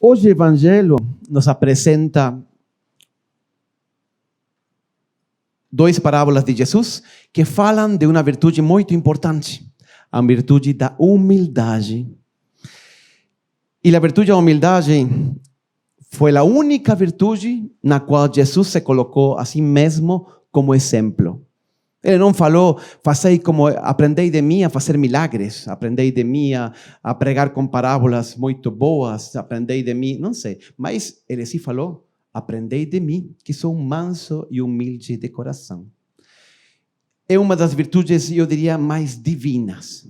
Hoje o Evangelho nos apresenta duas parábolas de Jesus que falam de uma virtude muito importante, a virtude da humildade. E a virtude da humildade foi a única virtude na qual Jesus se colocou a si mesmo como exemplo. Ele não falou, aprendei de mim a fazer milagres, aprendei de mim a pregar com parábolas muito boas, aprendei de mim, não sei. Mas ele sim falou, aprendei de mim, que sou manso e humilde de coração. É uma das virtudes, eu diria, mais divinas.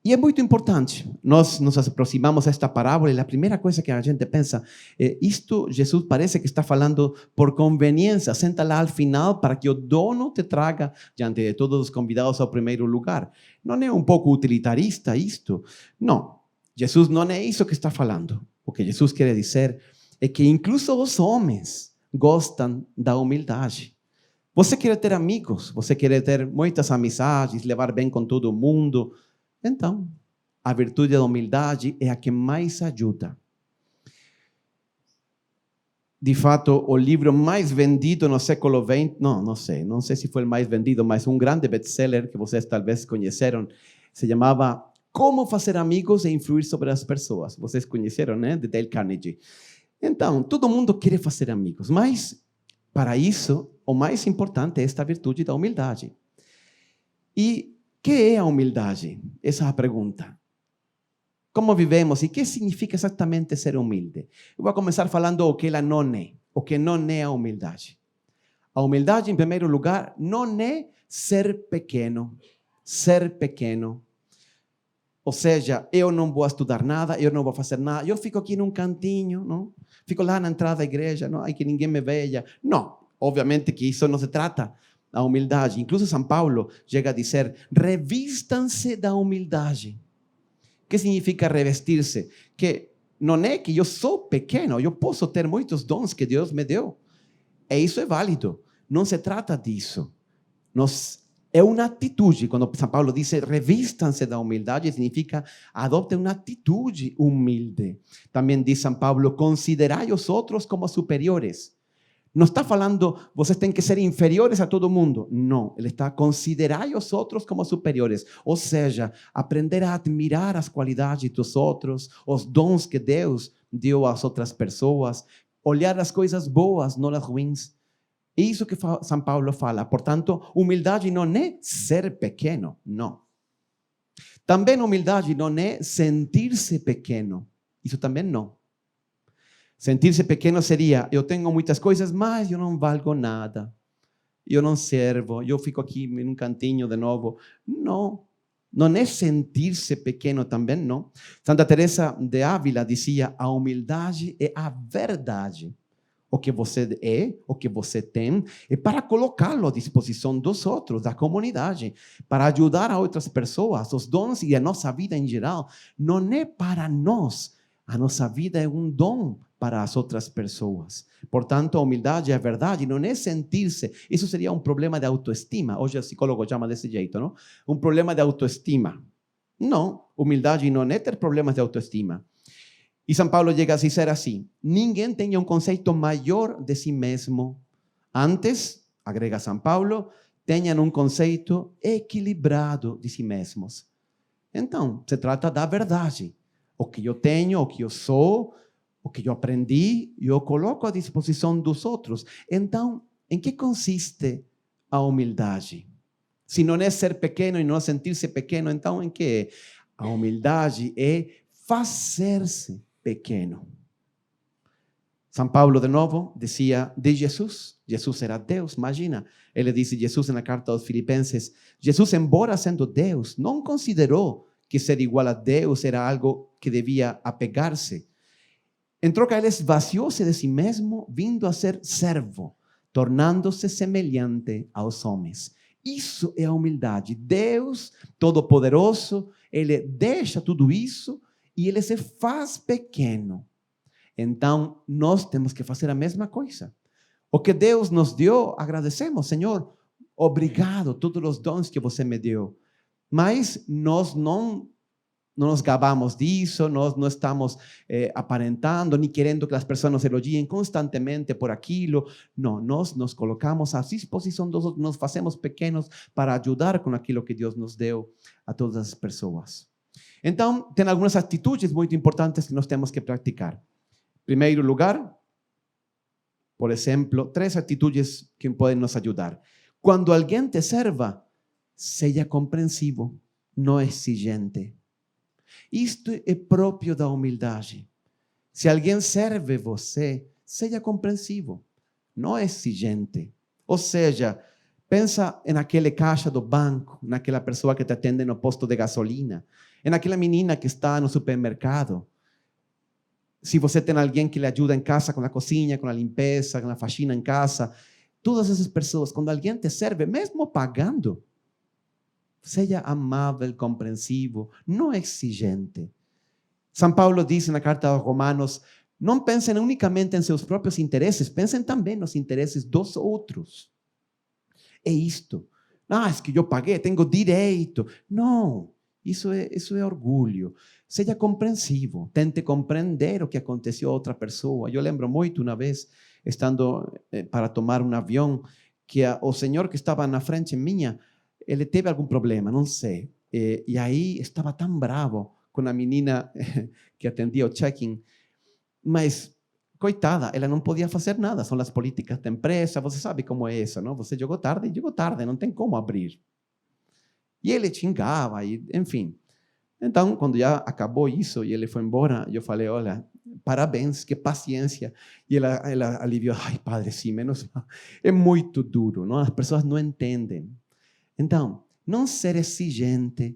E é muito importante, nós nos aproximamos a esta parábola e a primeira coisa que a gente pensa é isto Jesus parece que está falando por conveniência, senta lá ao final para que o dono te traga diante de todos os convidados ao primeiro lugar. Não é um pouco utilitarista isto? Não, Jesus não é isso que está falando. O que Jesus quer dizer é que incluso os homens gostam da humildade. Você quer ter amigos, você quer ter muitas amizades, levar bem com todo mundo. Então, a virtude da humildade é a que mais ajuda. De fato, o livro mais vendido no século XX, não sei se foi o mais vendido, mas um grande best-seller que vocês talvez conheceram, se chamava Como Fazer Amigos e Influir sobre as Pessoas. Vocês conheceram, né? De Dale Carnegie. Então, todo mundo quer fazer amigos, mas para isso, o mais importante é esta virtude da humildade. E que é a humildade? Essa é a pergunta. Como vivemos e que significa exatamente ser humilde? Eu vou começar falando o que ela não é, o que não é a humildade. A humildade, em primeiro lugar, não é ser pequeno. Ser pequeno. Ou seja, eu não vou estudar nada, eu não vou fazer nada, eu fico aqui num cantinho, não? Fico lá na entrada da igreja, não? Ai, que ninguém me veja. Não, obviamente que isso não se trata da humildade. Incluso São Paulo chega a dizer, revistam-se da humildade. O que significa revestir-se? Que não é que eu sou pequeno, eu posso ter muitos dons que Deus me deu. E isso é válido. Não se trata disso. É uma atitude. Quando São Paulo diz revistam-se da humildade, significa adoptem uma atitude humilde. Também diz São Paulo, considerai os outros como superiores. Não está falando, vocês têm que ser inferiores a todo mundo. Não, ele está considerai os outros como superiores. Ou seja, aprender a admirar as qualidades dos outros, os dons que Deus deu às outras pessoas, olhar as coisas boas, não as ruins. É isso que São Paulo fala. Portanto, humildade não é ser pequeno, não. Também humildade não é sentir-se pequeno. Isso também não. Sentir-se pequeno seria, eu tenho muitas coisas, mas eu não valgo nada. Eu não servo, eu fico aqui em um cantinho de novo. Não, não é sentir-se pequeno também, não. Santa Teresa de Ávila dizia, a humildade é a verdade. O que você é, o que você tem, é para colocá-lo à disposição dos outros, da comunidade, para ajudar a outras pessoas. Os dons e a nossa vida em geral não é para nós. A nossa vida é um dom para as outras pessoas. Portanto, a humildade é a verdade, não é sentir-se. Isso seria um problema de autoestima. Hoje o psicólogo chama desse jeito, não? Um problema de autoestima. Não, humildade não é ter problemas de autoestima. E São Paulo chega a dizer assim, ninguém tem um conceito maior de si mesmo. Antes, agrega São Paulo, tenham um conceito equilibrado de si mesmos. Então, se trata da verdade. O que eu tenho, o que eu sou, o que eu aprendi, eu coloco à disposição dos outros. Então, em que consiste a humildade? Se não é ser pequeno e não sentir-se pequeno, então em que é? A humildade é fazer-se pequeno. São Paulo, de novo, dizia de Jesus. Jesus era Deus, imagina. Ele disse, Jesus na carta aos Filipenses, Jesus, embora sendo Deus, não considerou que ser igual a Deus era algo que devia apegar-se. Em troca, ele esvaziou-se de si mesmo, vindo a ser servo, tornando-se semelhante aos homens. Isso é a humildade. Deus Todo-Poderoso, ele deixa tudo isso e ele se faz pequeno. Então, nós temos que fazer a mesma coisa. O que Deus nos deu, agradecemos. Senhor, obrigado todos os dons que você me deu. Mas nós não não nos gabamos disso, nós não estamos aparentando, nem querendo que as pessoas nos elogiem constantemente por aquilo. Não, nós nos colocamos à disposição dos outros, nos fazemos pequenos para ajudar com aquilo que Deus nos deu a todas as pessoas. Então, tem algumas atitudes muito importantes que nós temos que praticar. Em primeiro lugar, por exemplo, 3 atitudes que podem nos ajudar. Quando alguém te serva, seja compreensivo, não exigente. Isto é próprio da humildade. Se alguém serve você, seja compreensivo, não exigente. Ou seja, pensa naquele caixa do banco, naquela pessoa que te atende no posto de gasolina, naquela menina que está no supermercado. Se você tem alguém que lhe ajuda em casa com a cozinha, com a limpeza, com a faxina em casa, todas essas pessoas, quando alguém te serve, mesmo pagando, seja amável, compreensivo, não exigente. São Paulo diz na carta aos Romanos, não pensem unicamente em seus próprios interesses, pensem também nos interesses dos outros. É isto. É que eu paguei, tenho direito. Não, isso é orgulho. Seja compreensivo, tente compreender o que aconteceu a outra pessoa. Eu lembro muito uma vez, estando para tomar um avião, que o senhor que estava na frente minha, ele teve algum problema, não sei. E aí estava tão bravo com a menina que atendia o check-in, mas, coitada, ela não podia fazer nada, são as políticas da empresa, você sabe como é isso, não? Você chegou tarde, não tem como abrir. E ele xingava, e, enfim. Então, quando já acabou isso e ele foi embora, eu falei, olha, parabéns, que paciência. E ela aliviou, ai, padre, sim, menos mal. É muito duro, não? As pessoas não entendem. Então, não ser exigente,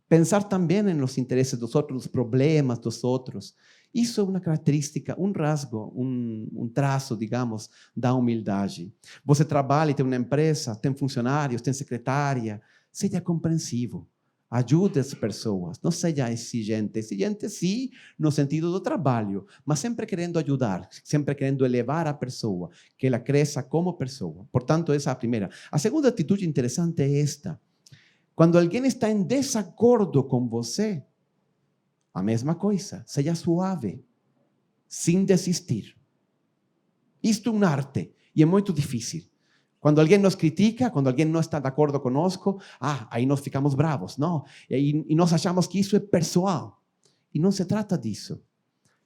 pensar também nos interesses dos outros, nos problemas dos outros. Isso é uma característica, um rasgo, um traço, digamos, da humildade. Você trabalha e tem uma empresa, tem funcionários, tem secretária, seja compreensivo. Ajude as pessoas, não seja exigente. Exigente, sim, no sentido do trabalho, mas sempre querendo ajudar, sempre querendo elevar a pessoa, que ela cresça como pessoa. Portanto, essa é a primeira. A segunda atitude interessante é esta. Quando alguém está em desacordo com você, a mesma coisa, seja suave, sem desistir. Isto é uma arte e é muito difícil. Quando alguém nos critica, quando alguém não está de acordo conosco, aí nós ficamos bravos, não? E nós achamos que isso é pessoal. E não se trata disso.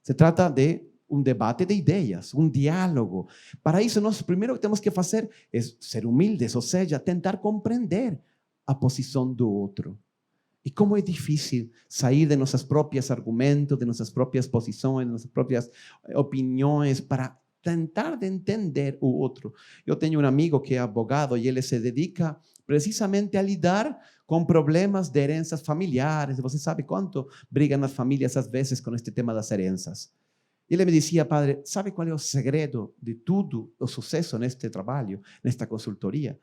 Se trata de um debate de ideias, um diálogo. Para isso, nós primeiro que temos que fazer é ser humildes, ou seja, tentar compreender a posição do outro. E como é difícil sair de nossos próprios argumentos, de nossas próprias posições, de nossas próprias opiniões, para tentar de entender o outro. Eu tenho um amigo que é advogado e ele se dedica precisamente a lidar com problemas de heranças familiares. Você sabe quanto brigam as famílias às vezes com este tema das heranças. Ele me dizia, padre, sabe qual é o segredo de tudo, o sucesso neste trabalho, nesta consultoria?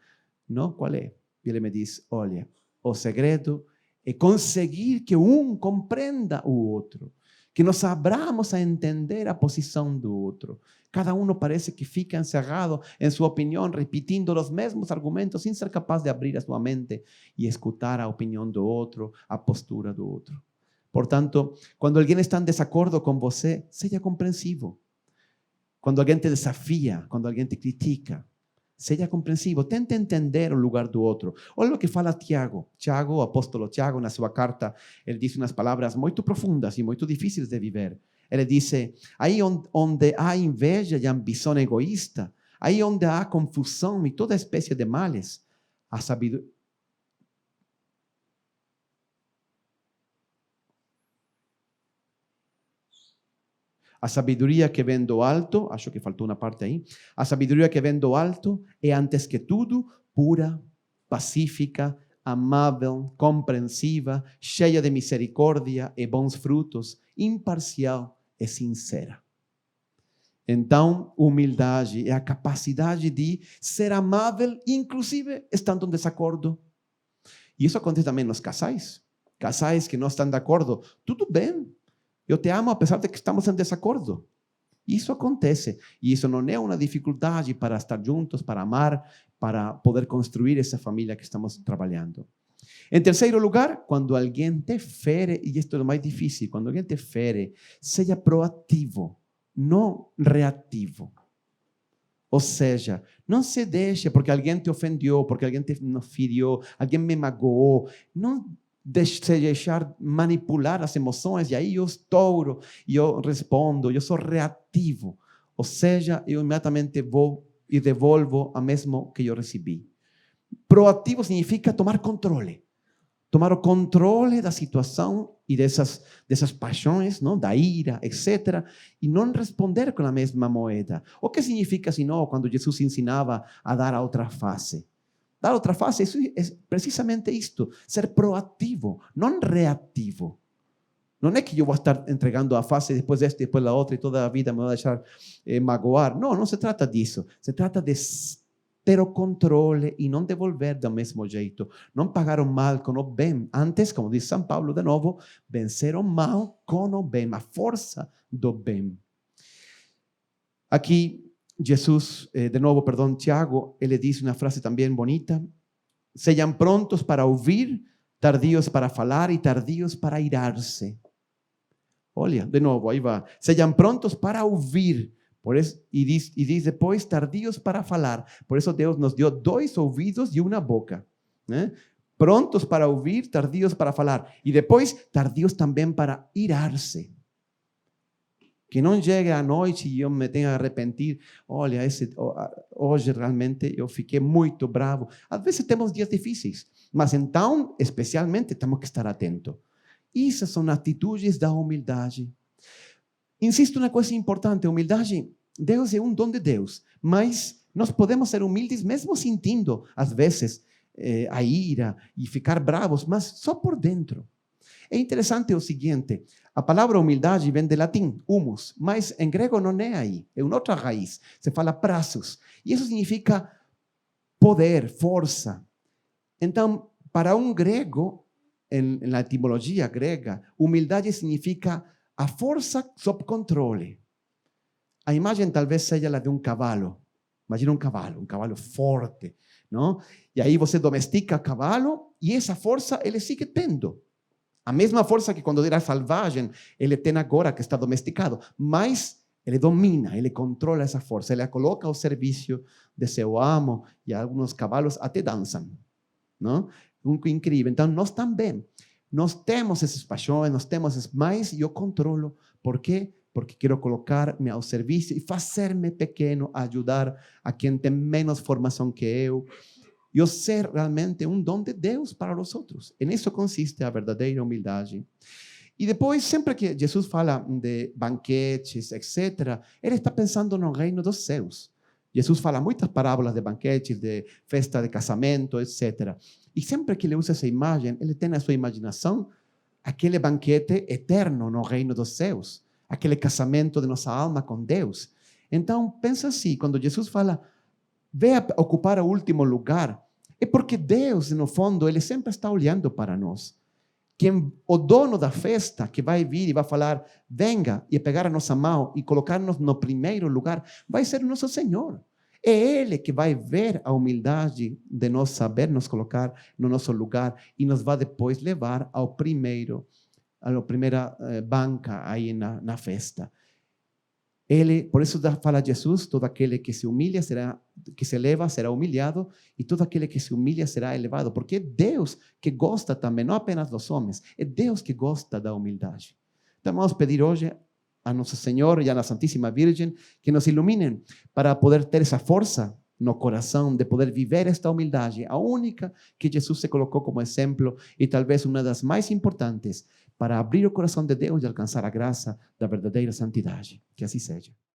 Não, qual é? E ele me diz, olha, o segredo é conseguir que um compreenda o outro, que nos abramos a entender a posição do outro. Cada um parece que fica encerrado em sua opinião, repetindo os mesmos argumentos, sem ser capaz de abrir a sua mente e escutar a opinião do outro, a postura do outro. Portanto, quando alguém está em desacordo com você, seja compreensivo. Quando alguém te desafia, quando alguém te critica, seja compreensivo, tente entender o lugar do outro. Olha o que fala Tiago. Tiago, o apóstolo Tiago, na sua carta, ele diz umas palavras muito profundas e muito difíceis de viver. Ele diz, aí onde há inveja e ambição egoísta, aí onde há confusão e toda espécie de males, a sabedoria... A sabedoria que vem do alto, acho que faltou uma parte aí, a sabedoria que vem do alto é, antes que tudo, pura, pacífica, amável, compreensiva, cheia de misericórdia e bons frutos, imparcial e sincera. Então, humildade é a capacidade de ser amável, inclusive estando em desacordo. E isso acontece também nos casais. Casais que não estão de acordo, tudo bem. Eu te amo apesar de que estamos em desacordo. Isso acontece. E isso não é uma dificuldade para estar juntos, para amar, para poder construir essa família que estamos trabalhando. Em terceiro lugar, quando alguém te fere, e isto é o mais difícil, quando alguém te fere, seja proativo, não reativo. Ou seja, não se deixe porque alguém te ofendeu, porque alguém te feriu, alguém me magoou. Não se deixar manipular as emoções e aí eu estouro, e eu respondo, eu sou reativo. Ou seja, eu imediatamente vou e devolvo a mesmo que eu recebi. Proativo significa tomar controle. Tomar o controle da situação e dessas paixões, não? Da ira, etc. E não responder com a mesma moeda. O que significa, senão, quando Jesus ensinava a dar a outra face? Dar outra face é precisamente isto, ser proativo, não reativo. Não é que eu vou estar entregando a face, depois esta, depois a outra, e toda a vida me vou deixar magoar. Não, não se trata disso. Se trata de ter o controle e não devolver do mesmo jeito. Não pagar o mal com o bem. Antes, como diz São Paulo de novo, vencer o mal com o bem, a força do bem. Aqui, Jesus, de novo, perdão, Tiago, ele diz uma frase também bonita. Sejam prontos para ouvir, tardios para falar e tardios para irar-se. Olha, de novo, aí vai. Sejam prontos para ouvir. Por eso, y dice depois, tardios para falar. Por eso Deus nos dio 2 ouvidos e uma boca. Prontos para ouvir, tardios para falar. E depois, tardios também para irar-se. Que não chegue à noite e eu me tenha a arrepentir. Olha, hoje realmente eu fiquei muito bravo. Às vezes temos dias difíceis, mas então, especialmente, temos que estar atentos. Essas são atitudes da humildade. Insisto na coisa importante, a humildade, Deus é um dom de Deus, mas nós podemos ser humildes mesmo sentindo, às vezes, a ira e ficar bravos, mas só por dentro. É interessante o seguinte, a palavra humildade vem do latim, humus, mas em grego não é aí, é uma outra raiz, se fala prasus, e isso significa poder, força. Então, para um grego, na etimologia grega, humildade significa a força sob controle. A imagem talvez seja a de um cavalo. Imagina um cavalo forte, não? E aí você domestica o cavalo e essa força ele sigue tendo. A mesma força que quando era selvagem, ele tem agora que está domesticado. Mas ele domina, ele controla essa força. Ele a coloca ao serviço de seu amo e alguns cavalos até dançam. Não? Incrível. Então, nós também. Nós temos essas paixões, nós temos esses, mas eu controlo. Por quê? Porque quero colocar-me ao serviço e fazer-me pequeno, ajudar a quem tem menos formação que eu. Eu ser realmente um dom de Deus para os outros. E nisso consiste a verdadeira humildade. E depois, sempre que Jesus fala de banquetes, etc., ele está pensando no reino dos céus. Jesus fala muitas parábolas de banquetes, de festa de casamento, etc. E sempre que ele usa essa imagem, ele tem na sua imaginação aquele banquete eterno no reino dos céus, aquele casamento de nossa alma com Deus. Então, pensa assim, quando Jesus fala, venha ocupar o último lugar, é porque Deus, no fundo, ele sempre está olhando para nós. O dono da festa que vai vir e vai falar, venga e pegar a nossa mão e colocar-nos no primeiro lugar, vai ser o nosso Senhor. É Ele que vai ver a humildade de nós saber nos colocar no nosso lugar e nos vai depois levar à primeira banca aí na festa. Ele, por isso fala Jesus, todo aquele que se humilha que se eleva será humilhado e todo aquele que se humilha será elevado, porque é Deus que gosta também, não apenas dos homens, é Deus que gosta da humildade. Então vamos pedir hoje a Nosso Senhor e a Santíssima Virgem que nos iluminem para poder ter essa força no coração de poder viver esta humildade, a única que Jesus se colocou como exemplo e talvez uma das mais importantes para abrir o coração de Deus e alcançar a graça da verdadeira santidade. Que assim seja.